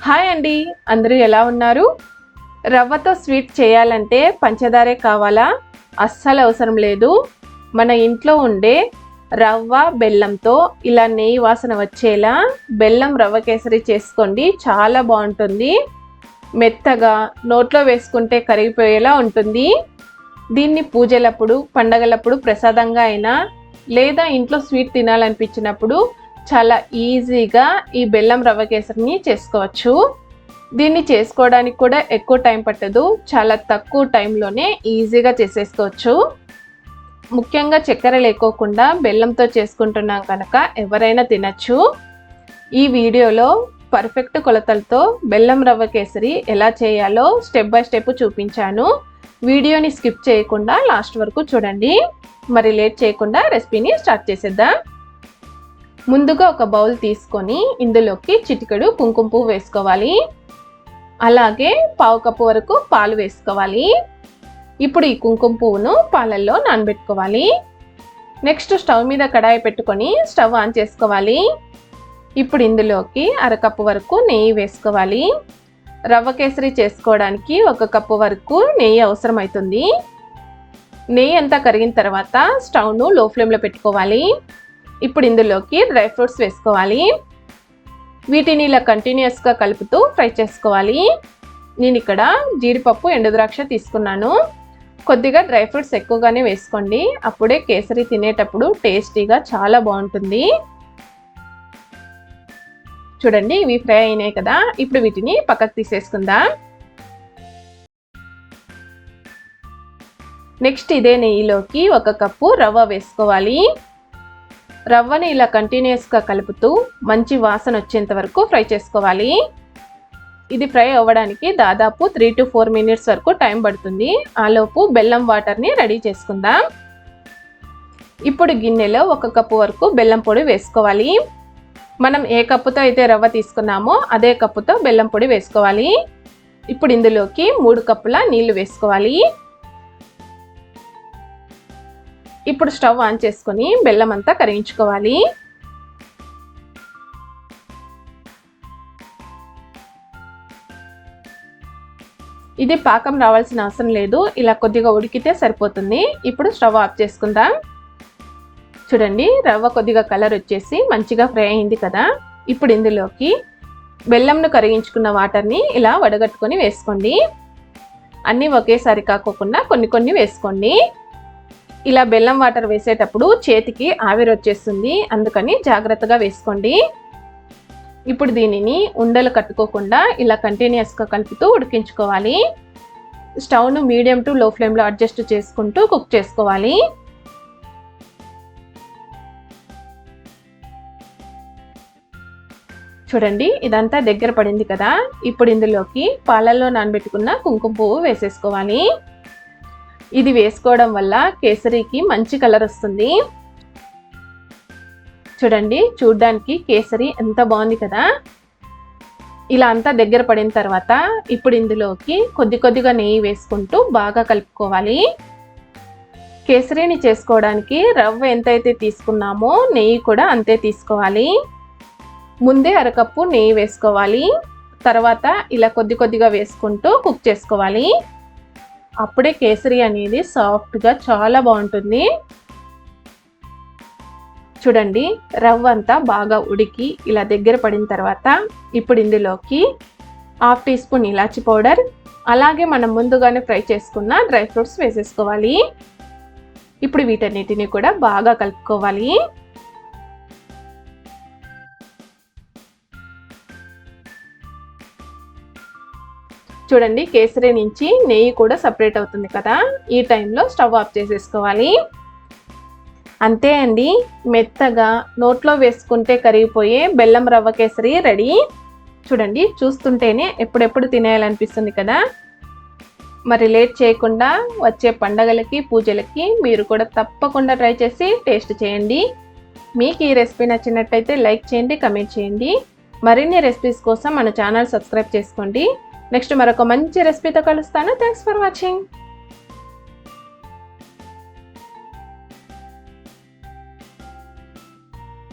Hi అండి, అందరూ ఎలా ఉన్నారు? రవ్వతో స్వీట్ చేయాలంటే పంచదారే కావాలా? అస్సలు అవసరం లేదు. మన ఇంట్లో ఉండే రవ్వ బెల్లంతో ఇలా నెయ్యి వాసన వచ్చేలా బెల్లం రవ్వ కేసరి చేసుకోండి. చాలా బాగుంటుంది. మెత్తగా నోట్లో వేసుకుంటే కరిగిపోయేలా ఉంటుంది. దీన్ని పూజలప్పుడు, పండగలప్పుడు ప్రసాదంగా అయినా లేదా ఇంట్లో స్వీట్ తినాలనిపించినప్పుడు చాలా ఈజీగా ఈ బెల్లం రవ్వ కేసరిని చేసుకోవచ్చు. దీన్ని చేసుకోవడానికి కూడా ఎక్కువ టైం పట్టదు. చాలా తక్కువ టైంలోనే ఈజీగా చేసేసుకోవచ్చు. ముఖ్యంగా చక్కెర లేకోకుండా బెల్లంతో చేసుకుంటున్నాం కనుక ఎవరైనా తినచ్చు. ఈ వీడియోలో పర్ఫెక్ట్ కొలతలతో బెల్లం రవ్వ కేసరి ఎలా చేయాలో స్టెప్ బై స్టెప్ చూపించాను. వీడియోని స్కిప్ చేయకుండా లాస్ట్ వరకు చూడండి. మరి లేట్ చేయకుండా రెసిపీని స్టార్ట్ చేసేద్దాం. ముందుగా ఒక బౌల్ తీసుకొని ఇందులోకి చిటికెడు కుంకుమ పువ్వు వేసుకోవాలి. అలాగే పావు కప్పు వరకు పాలు వేసుకోవాలి. ఇప్పుడు ఈ కుంకుమ పువ్వును పాలల్లో నానబెట్టుకోవాలి. నెక్స్ట్ స్టవ్ మీద కడాయి పెట్టుకొని స్టవ్ ఆన్ చేసుకోవాలి. ఇప్పుడు ఇందులోకి అరకప్పు వరకు నెయ్యి వేసుకోవాలి. రవ్వ కేసరి చేసుకోవడానికి 1 కప్పు వరకు నెయ్యి అవసరం అవుతుంది. నెయ్యి అంతా కరిగిన తర్వాత స్టవ్ను లో ఫ్లేమ్లో పెట్టుకోవాలి. ఇప్పుడు ఇందులోకి డ్రై ఫ్రూట్స్ వేసుకోవాలి. వీటిని ఇలా కంటిన్యూస్గా కలుపుతూ ఫ్రై చేసుకోవాలి. నేను ఇక్కడ జీడిపప్పు, ఎండుద్రాక్ష తీసుకున్నాను. కొద్దిగా డ్రై ఫ్రూట్స్ ఎక్కువగానే వేసుకోండి. అప్పుడే కేసరి తినేటప్పుడు టేస్టీగా చాలా బాగుంటుంది. చూడండి, ఇవి ఫ్రై అయినాయి కదా. ఇప్పుడు వీటిని పక్కకు తీసేసుకుందాం. నెక్స్ట్ ఇదే నెయ్యిలోకి 1 కప్పు రవ్వ వేసుకోవాలి. రవ్వని ఇలా కంటిన్యూస్గా కలుపుతూ మంచి వాసన వచ్చేంత వరకు ఫ్రై చేసుకోవాలి. ఇది ఫ్రై అవ్వడానికి దాదాపు 3 to 4 minutes వరకు టైం పడుతుంది. ఆలోపు బెల్లం వాటర్ని రెడీ చేసుకుందాం. ఇప్పుడు గిన్నెలో 1 కప్పు వరకు బెల్లం పొడి వేసుకోవాలి. మనం ఏ కప్పుతో అయితే రవ్వ తీసుకున్నామో అదే కప్పుతో బెల్లం పొడి వేసుకోవాలి. ఇప్పుడు ఇందులోకి 3 కప్పుల నీళ్లు వేసుకోవాలి. ఇప్పుడు స్టవ్ ఆన్ చేసుకొని బెల్లం అంతా కరిగించుకోవాలి. ఇది పాకం రావాల్సిన అవసరం లేదు. ఇలా కొద్దిగా ఉడికితే సరిపోతుంది. ఇప్పుడు స్టవ్ ఆఫ్ చేసుకుందాం. చూడండి, రవ్వ కొద్దిగా కలర్ వచ్చేసి మంచిగా ఫ్రై అయింది కదా. ఇప్పుడు ఇందులోకి బెల్లంను కరిగించుకున్న వాటర్ని ఇలా వడగట్టుకొని వేసుకోండి. అన్నీ ఒకేసారి కాకోకుండా కొన్ని కొన్ని వేసుకోండి. ఇలా బెల్లం వాటర్ వేసేటప్పుడు చేతికి ఆవిరి వచ్చేస్తుంది, అందుకని జాగ్రత్తగా వేసుకోండి. ఇప్పుడు దీనిని ఉండలు కట్టుకోకుండా ఇలా కంటిన్యూస్గా కలుపుతూ ఉడికించుకోవాలి. స్టవ్ను మీడియం టు లో ఫ్లేమ్లో అడ్జస్ట్ చేసుకుంటూ కుక్ చేసుకోవాలి. చూడండి, ఇదంతా దగ్గర పడింది కదా. ఇప్పుడు ఇందులోకి పాలల్లో నానబెట్టుకున్న కుంకుమ పువ్వు వేసేసుకోవాలి. ఇది వేసుకోవడం వల్ల కేసరికి మంచి కలర్ వస్తుంది. చూడండి, చూడ్డానికి కేసరి ఎంత బాగుంది కదా. ఇలా అంతా దగ్గర పడిన తర్వాత ఇప్పుడు ఇందులోకి కొద్దిగా నెయ్యి వేసుకుంటూ బాగా కలుపుకోవాలి. కేసరిని చేసుకోవడానికి రవ్వ ఎంతైతే తీసుకున్నామో నెయ్యి కూడా అంతే తీసుకోవాలి. ముందే అరకప్పు నెయ్యి వేసుకోవాలి. తర్వాత ఇలా కొద్దిగా వేసుకుంటూ కుక్ చేసుకోవాలి. అప్పుడే కేసరి అనేది సాఫ్ట్గా చాలా బాగుంటుంది. చూడండి, రవ్వ అంతా బాగా ఉడికి ఇలా దగ్గర పడిన తర్వాత ఇప్పుడు ఇందులోకి 1/2 టీ స్పూన్ ఇలాచి పౌడర్, అలాగే మనం ముందుగానే ఫ్రై చేసుకున్న డ్రై ఫ్రూట్స్ వేసేసుకోవాలి. ఇప్పుడు వీటన్నిటిని కూడా బాగా కలుపుకోవాలి. చూడండి, కేసరి నుంచి నెయ్యి కూడా సపరేట్ అవుతుంది కదా. ఈ టైంలో స్టవ్ ఆఫ్ చేసేసుకోవాలి. అంతే అండి, మెత్తగా నోట్లో వేసుకుంటే కరిగిపోయే బెల్లం రవ్వ కేసరి రెడీ. చూడండి, చూస్తుంటేనే ఎప్పుడెప్పుడు తినేయాలనిపిస్తుంది కదా. మరి లేట్ చేయకుండా వచ్చే పండగలకి, పూజలకి మీరు కూడా తప్పకుండా ట్రై చేసి టేస్ట్ చేయండి. మీకు ఈ రెసిపీ నచ్చినట్టయితే లైక్ చేయండి, కమెంట్ చేయండి. మరిన్ని రెసిపీస్ కోసం మన ఛానల్ సబ్స్క్రైబ్ చేసుకోండి. నెక్స్ట్ మరొక మంచి రెసిపీతో కలుస్తాను. Thanks for watching.